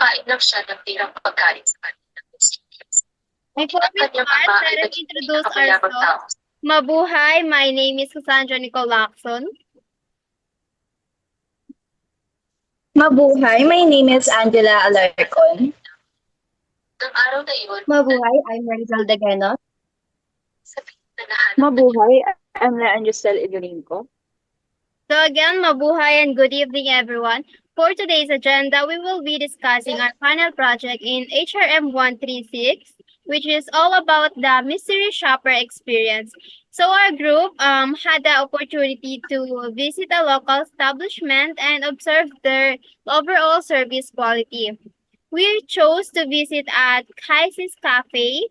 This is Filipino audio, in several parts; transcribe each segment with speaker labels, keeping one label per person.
Speaker 1: Kumakain lang siya ng tirang pagkain sa kanilang restaurants.
Speaker 2: Before we
Speaker 1: Kanyang
Speaker 2: start,
Speaker 1: ama ay
Speaker 2: let us
Speaker 1: naging
Speaker 2: introduce
Speaker 1: pinakamayamang tao.
Speaker 2: ourselves. Mabuhay, my name is Cassandra Nicole Lacson.
Speaker 3: Mabuhay, my name is Angela Alarcon.
Speaker 1: Ng araw na iyon,
Speaker 3: Mabuhay, I'm Rizal Dagano.
Speaker 1: sabihin na nahanap na niya
Speaker 3: Mabuhay, I'm Angel Idolinco.
Speaker 2: So again, mabuhay and good evening, everyone. For today's agenda, we will be discussing our final project in HRM 136, which is all about the mystery shopper experience. So our group had the opportunity to visit a local establishment and observe their overall service quality. We chose to visit at Kaisis Cafe,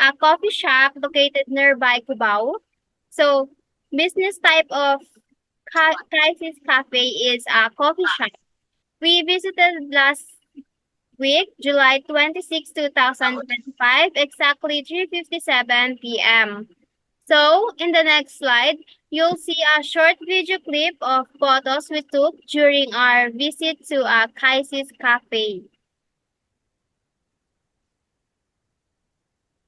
Speaker 2: a coffee shop located nearby Cubao. So business type of Crisis Cafe is a coffee shop. We visited last week, July 26, 2025, exactly 3:57 p.m. So, in the next slide, you'll see a short video clip of photos we took during our visit to a Crisis Cafe.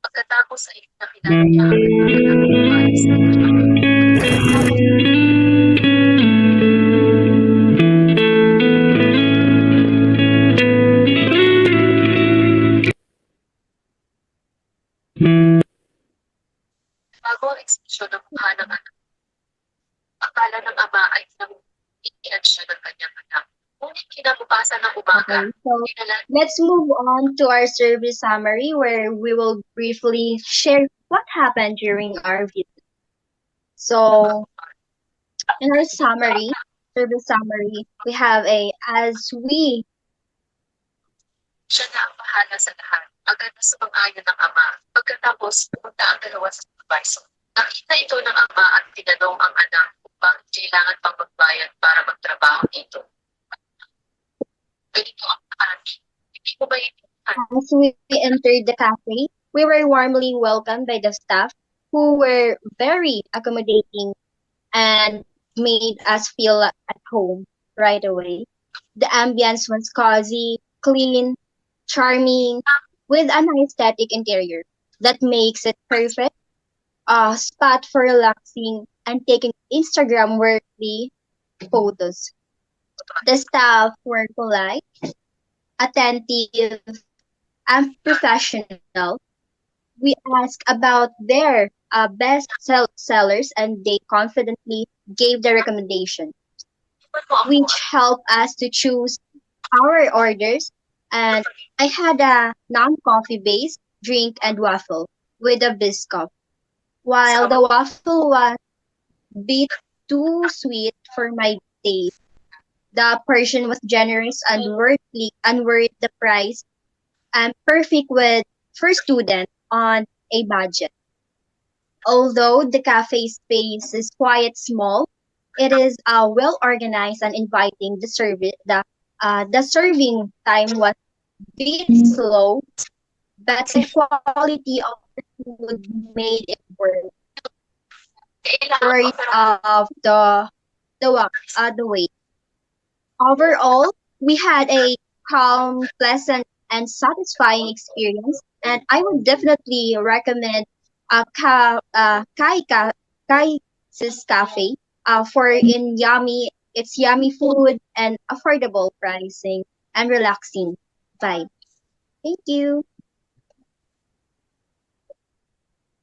Speaker 1: pagkatapos ay nakilala niya ang kanilang umalis na bago ang ekspresyon ng mukha ng anak. Akala ng ama ay namuhian siya ng kanyang anak. Ngunit kinabukasan ng umaga,
Speaker 3: Okay, so
Speaker 1: dinala
Speaker 3: let's move on to our service summary where we will briefly share what happened during our visit. So, in our service summary, we have as we
Speaker 1: siya na ang bahala sa lahat. Agad na sumang-ayon ng ama. Pagkatapos, pumunta ang dalawa sa supervisor. Nakita ito ng ama at tinanong ang anak kung bakit kailangan pang magbayad para magtrabaho dito. Ganito ang anak. Hindi ko ba
Speaker 3: As we entered the cafe, we were warmly welcomed by the staff who were very accommodating and made us feel at home right away. The ambience was cozy, clean, charming, with an aesthetic interior that makes it perfect spot for relaxing and taking Instagram-worthy photos. The staff were polite, attentive, and professional. We asked about their best sellers and they confidently gave the recommendation, which helped us to choose our orders. And I had a non-coffee based drink and waffle with a biscuit. While the waffle was a bit too sweet for my taste, the portion was generous and worth the price and perfect with for student on a budget. Although the cafe space is quite small, it is well organized and inviting. The serving time was a bit slow, but the quality of the food made it worth of the wait. Overall, we had a calm, pleasant, and satisfying experience, and I would definitely recommend Kai Sis Cafe for in yummy. It's yummy food and affordable pricing and relaxing vibe. Thank you.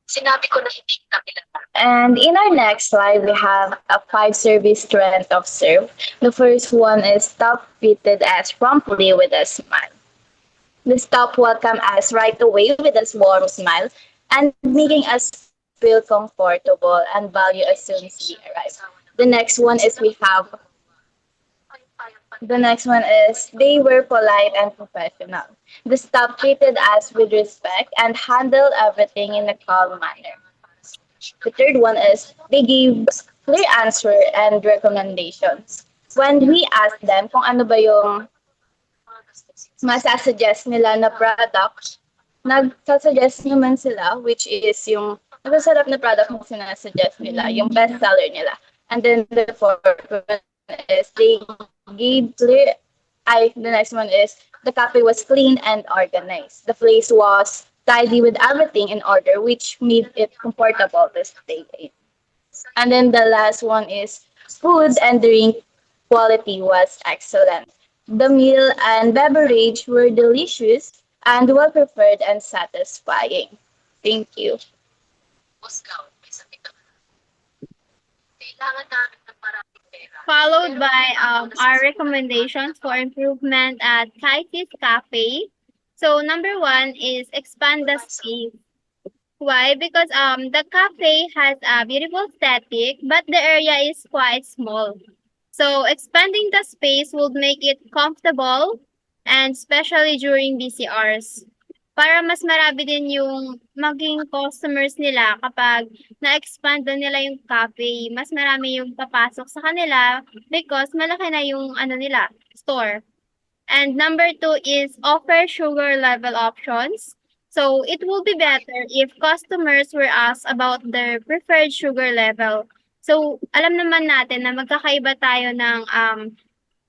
Speaker 1: Sinabi ko na hindi kita kilala.
Speaker 4: And in our next slide, we have a 5 service strength of serve. The first one is staff greeted us promptly with a smile. The staff welcomed us right away with a warm smile and making us feel comfortable and value as soon as we arrive. The next one is they were polite and professional. The staff treated us with respect and handled everything in a calm manner. The third one is they gave clear answer and recommendations. When we asked them kung ano ba yung masasuggest nila na product, nagsasuggest naman sila, which is yung masasarap na product na sinasuggest nila, yung best seller nila. And then the fourth one is they gave clear The next one is the cafe was clean and organized. The place was tidy with everything in order, which made it comfortable to stay in. And then the last one is food and drink quality was excellent. The meal and beverage were delicious and well prepared and satisfying. Thank you.
Speaker 1: Moscow, may sakit ang kailangan namin ng maraming pera.
Speaker 2: Followed
Speaker 1: Pero
Speaker 2: by
Speaker 1: ang
Speaker 2: our recommendations for improvement at Kaitis Cafe. So number one is expand the space. Why? Because the cafe has a beautiful aesthetic, but the area is quite small. So expanding the space would make it comfortable and especially during busy hours. Para mas marami din yung maging customers nila kapag na-expand na nila yung cafe, mas marami yung papasok sa kanila because malaki na yung ano nila, store. And number two is offer sugar level options. So it will be better if customers were asked about their preferred sugar level. So alam naman natin na magkakaiba tayo ng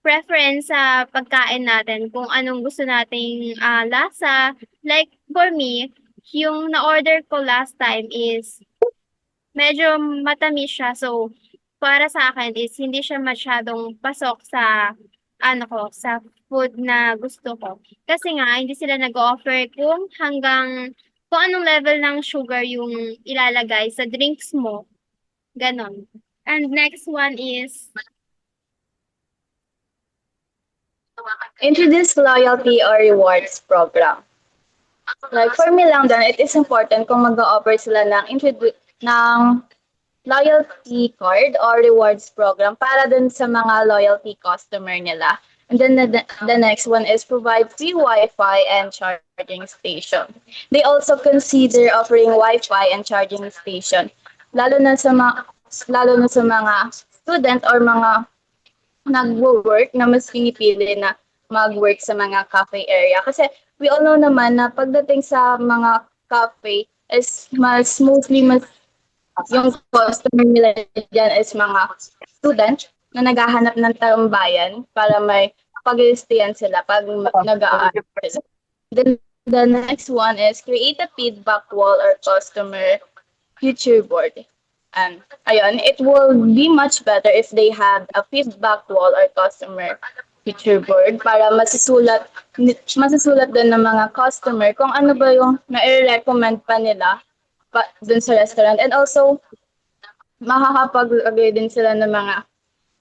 Speaker 2: preference sa pagkain natin kung anong gusto nating lasa. Like for me, yung na-order ko last time is medyo matamis siya. So para sa akin is hindi siya masyadong pasok sa sa food na gusto ko. Kasi nga hindi sila nag-offer kung kung anong level ng sugar yung ilalagay sa drinks mo. Ganon. And next one is
Speaker 4: Introduce loyalty or rewards program. Like for me lang din, it is important kung mag-offer sila ng loyalty card or rewards program para dun sa mga loyalty customer nila. And then the next one is provide free Wi-Fi and charging station. They also consider offering Wi-Fi and charging station, lalo na sa mga student or mga nagwo-work na mas pinipili na mag-work sa mga cafe area. Kasi we all know naman na pagdating sa mga cafe is mas yung customer nila dyan is mga student na naghahanap ng tambayan para may pag-stayan sila pag nag-aaral sila. Then the next one is create a feedback wall or customer future board. And ayun, it will be much better if they have a feedback wall or customer future board para masusulat din ng mga customer kung ano ba yung na-recommend pa nila dun sa restaurant. And also, makakapaglagay din sila ng mga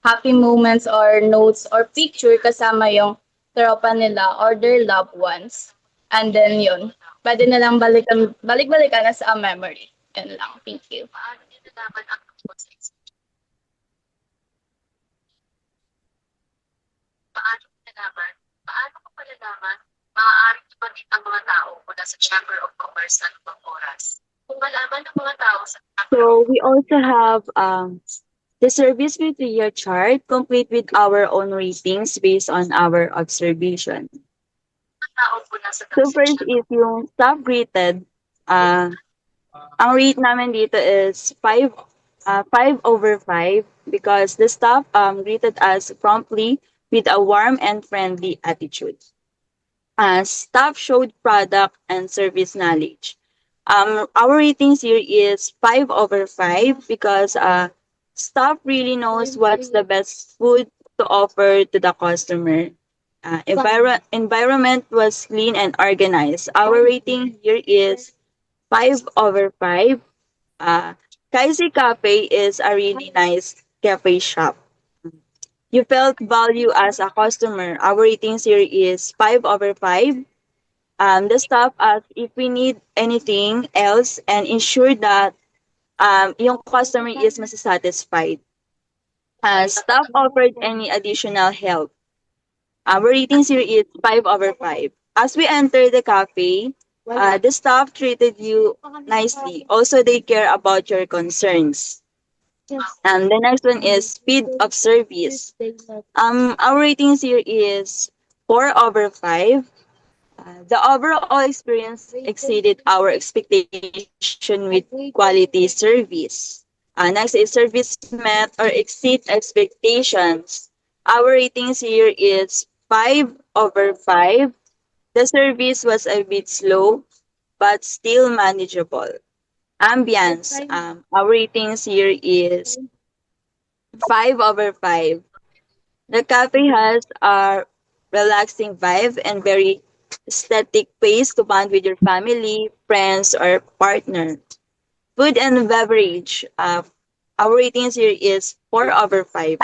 Speaker 4: happy moments or notes or picture kasama yung tropa nila or their loved ones. And then yun, pwede na lang balik-balikan as a memory. Yan lang. Thank you.
Speaker 1: Paano niyo nalaman ang tungkol sa exam? Paano ko malalaman? Maaaring tumating ang mga tao mula sa Chamber of Commerce sa anumang oras. Kung malaman ng mga tao sa
Speaker 5: So we also have the service with the year chart complete with our own ratings based on our observation.
Speaker 1: mga tao mula sa
Speaker 5: So first is yung staff rated. Ang rate namin dito is 5 over 5 because the staff greeted us promptly with a warm and friendly attitude. Staff showed product and service knowledge. Our ratings here is 5 over 5 because staff really knows what's the best food to offer to the customer. Environment was clean and organized. Our rating here is 5 over 5. Kaisi Cafe is a really nice cafe shop. You felt value as a customer. Our ratings here is 5 over 5. The staff asked if we need anything else and ensure that yung customer is masasatisfied. Staff offered any additional help. Our ratings here is 5 over 5. As we enter the cafe, the staff treated you nicely. Also, they care about your concerns. And the next one is speed of service. Our ratings here is 4 over 5. The overall experience exceeded our expectation with quality service. Next is service met or exceed expectations. Our ratings here is 5/5. The service was a bit slow, but still manageable. Ambience, our ratings here is 5/5. The cafe has a relaxing vibe and very aesthetic place to bond with your family, friends, or partner. Food and beverage, our ratings here is 4/5.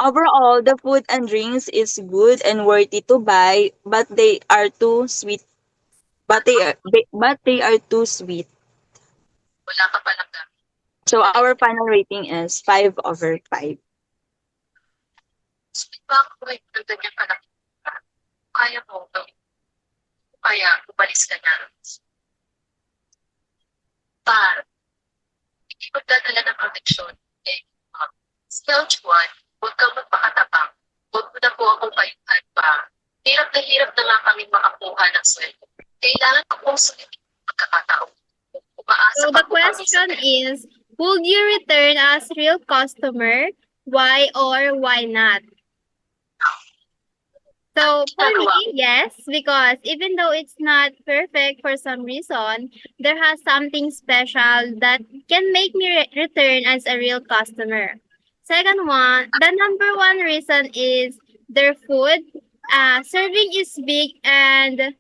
Speaker 5: Overall, the food and drinks is good and worthy to buy, but they are too sweet. But they are too sweet.
Speaker 1: Wala ka palang gamit.
Speaker 5: So our final rating is 5/5.
Speaker 1: Sweet ba ang buhay ng ganyan kalaki? Kaya mo, gawin. Kaya, umalis ka na. Pa, hindi magdadala ng proteksyon. Scout 1, huwag kang magpakatapang. Huwag mo na po akong payuhan pa. Hirap na nga kaming makakuha ng sweldo. Kailangan ko pong sulitin ang pagkakataon. Umaasa
Speaker 2: So
Speaker 1: pa
Speaker 2: the
Speaker 1: po kami sa
Speaker 2: question is, would you return as real customer? Why or why not? So for me, yes, because even though it's not perfect for some reason, there has something special that can make me return as a real customer. Second one, the number one reason is their food. Serving is big and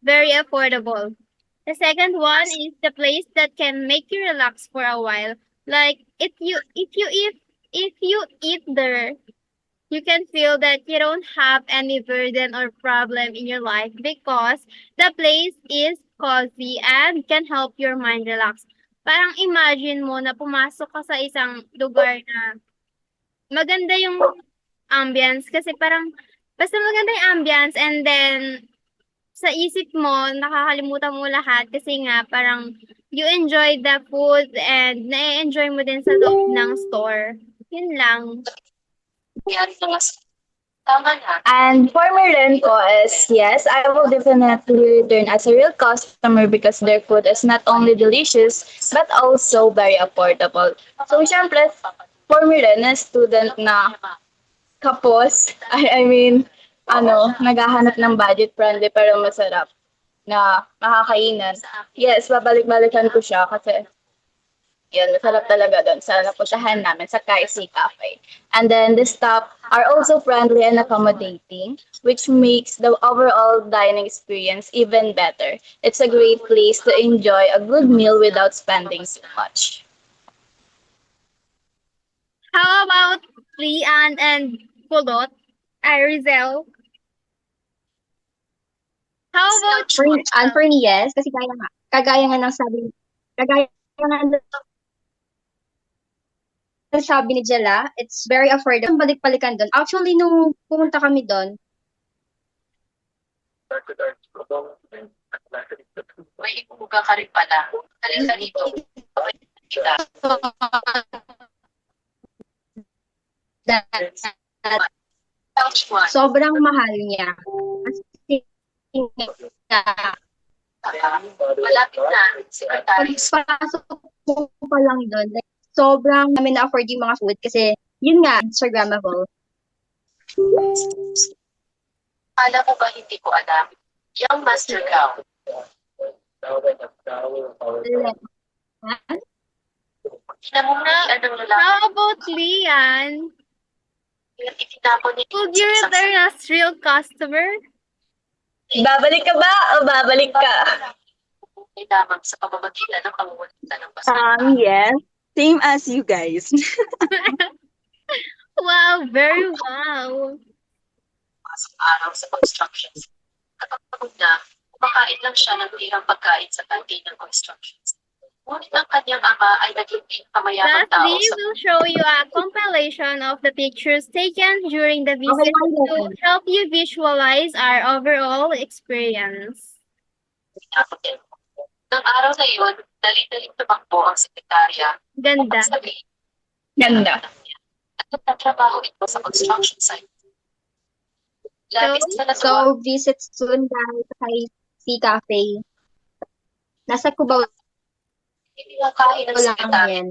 Speaker 2: very affordable. The second one is the place that can make you relax for a while. Like if you eat there, you can feel that you don't have any burden or problem in your life because the place is cozy and can help your mind relax. Parang imagine mo na pumasok ka sa isang lugar na maganda yung ambience kasi parang basta maganda yung ambience and then sa isip mo, nakakalimutan mo lahat kasi nga parang you enjoy the food and na-enjoy mo din sa loob ng store. Yun lang.
Speaker 1: yan mga tama na.
Speaker 4: And for my Renko is, yes, I will definitely return as a real customer because their food is not only delicious, but also very affordable. So, syempre, for me rin, na student na kapos, I mean, naghahanap ng budget-friendly pero masarap na makakainan. Yes, babalik-balikan ko siya kasi yun, masarap talaga doon sa napuntahan namin sa KC Cafe. And then the staff are also friendly and accommodating, which makes the overall dining experience even better. It's a great place to enjoy a good meal without spending too much.
Speaker 2: How about Rian and Kulot? Rizel? How about
Speaker 3: For me, yes, kasi kagaya nga ng sabi ni Jella, it's very affordable. Balik-balikan doon. Actually, nung pumunta kami doon,
Speaker 1: May ipuga ka rin pala. Halika dito. Kita. Couch 1.
Speaker 3: sobrang mahal niya. Kasi
Speaker 1: Malapit na. Secretary.
Speaker 3: pagpasok ko pa lang doon, like, sobrang namin na-afford yung mga food kasi yun nga, Instagrammable.
Speaker 1: Alam mo ba hindi ko alam? Yung Master Gown. Kinamumulian ng lalaki.
Speaker 2: how about Lian?
Speaker 1: Yung itinapon ni
Speaker 2: Would you return as real customer?
Speaker 4: Babalik ka ba o babalik ka?
Speaker 1: Ay lamang sa pamamagitan ng pamumulitan ng pasal.
Speaker 5: Yes, same as you guys.
Speaker 2: Wow, very wow.
Speaker 1: Pasok araw sa constructions. Kapag pagod na, kumakain lang siya ng tirang pagkain sa canteen ng constructions. Ngunit ang kanyang ama ay naging pinakamayamang tao
Speaker 2: Lastly,
Speaker 1: sa
Speaker 2: we'll show you a compilation of the pictures taken during the visit to help you visualize our overall experience.
Speaker 1: pinapatin. Nang araw na iyon, dali-daling tumakbo ang sekretarya.
Speaker 2: Ganda.
Speaker 1: Sabi,
Speaker 4: Ganda.
Speaker 1: at nagtatrabaho ito sa construction site. Labis na natuwa.
Speaker 3: So, visit soon guys kay C Cafe. Nasa Cubao
Speaker 1: Hindi lang kain ng
Speaker 3: lang
Speaker 1: sekretarya.
Speaker 3: yan.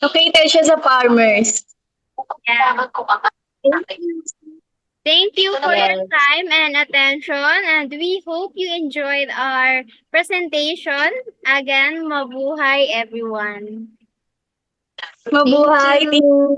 Speaker 4: Located siya sa farmers.
Speaker 1: Kailangan kong ang
Speaker 3: Thank you.
Speaker 2: Thank you for your
Speaker 3: Yes.
Speaker 2: time and attention, and we hope you enjoyed our presentation. Again, mabuhay everyone.
Speaker 4: Mabuhay!
Speaker 3: Thank you.